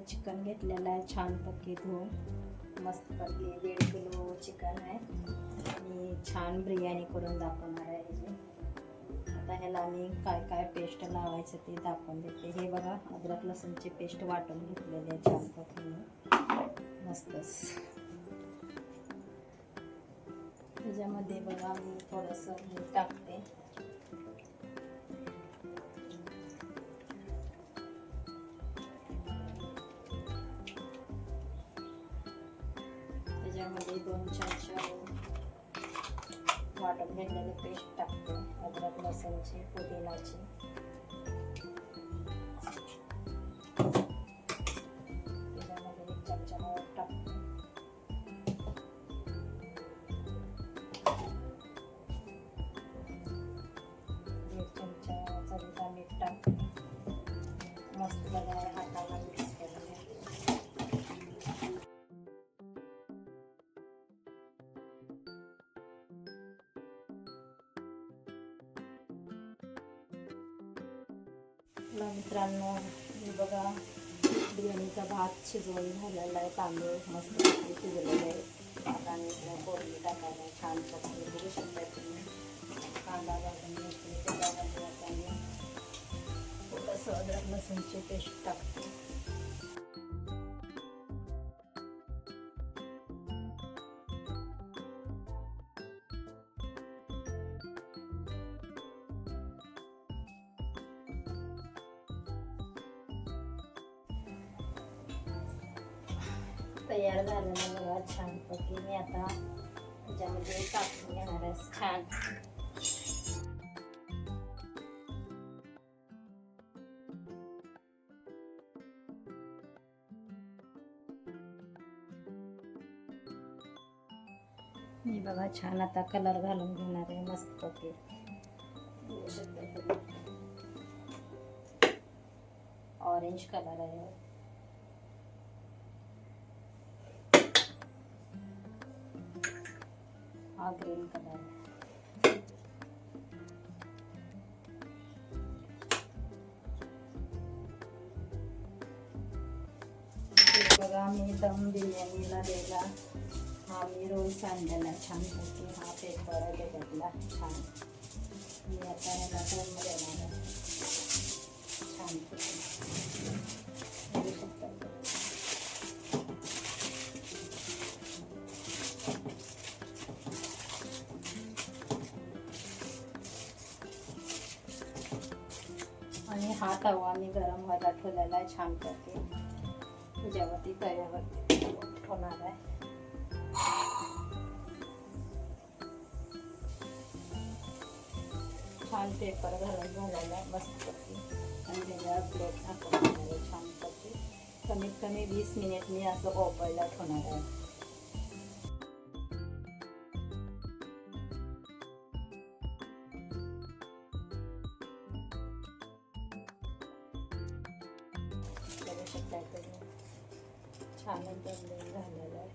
Chicken घेतलेलं आहे छानपैकी धुवून. मस्तपैकी 1.5 किलो चिकन आहे आणि छान बिर्याणी करून दाखवणार आहे ह्याची. आता ह्याला मी काय काय पेस्ट लावायचं ते दाखवून देते. हे बघा, अद्रक लसूणची पेस्ट वाटून घेतलेली आहे छानपैकी मस्तच. त्याच्यामध्ये बघा मी थोडंसं मीठ टाकते. त्याच्यामध्ये 2 चमचे वाटून घेतलेली पेस्ट टाकते अद्रक लसूणची, पुदिनाची. त्याच्यामध्ये 1 चमचा हळद टाकते. चवीला मीठ टाकते. मस्त बघा हाताला मिक्स करून घ्यायचं. मित्रांनो, हे बघा बिर्याणीचा भात शिजवून झालेला आहे. तांदूळ मस्त शिजलेले आहे. आता मी फोडणी टाकायला छान पद्धतीने बघू शकता तुम्ही. कांदा भाजून घेतली. त्याच्यामध्ये आता मी थोडंसं अद्रक लसूणची पेस्ट टाकते. तयार झालेलं बघा छानपैकी. मी आता त्याच्यामध्ये टाकून घेणार आहे छान. मी बघा छान आता कलर घालून घेणार आहे मस्तपैकी. ऑरेंज कलर आहे. हा ग्रीन कलर आहे. बघा मी दम बिर्याणीला द्यायला हा मी रोल सांडलेला छानपैकी. हा पेपर आहे त्याच्यातला छान. मी आता ह्याला दम देणार आहे छानपैकी. बघू शकता. आणि हा तवा मी गरम व्हायला ठेवलेला आहे छानपैकी. त्याच्यावरती तव्यावरती ठेवणार आहे. छान पेपर घालून झालेला आहे मस्तपैकी. आणि त्याच्यावर प्लेट झाकून घेणार आहे छानपैकी. कमीत कमी 20 मिनिट मी असं ओपळला ठेवणार आहे. बघू शकता तुम्ही छान झालेलं आहे.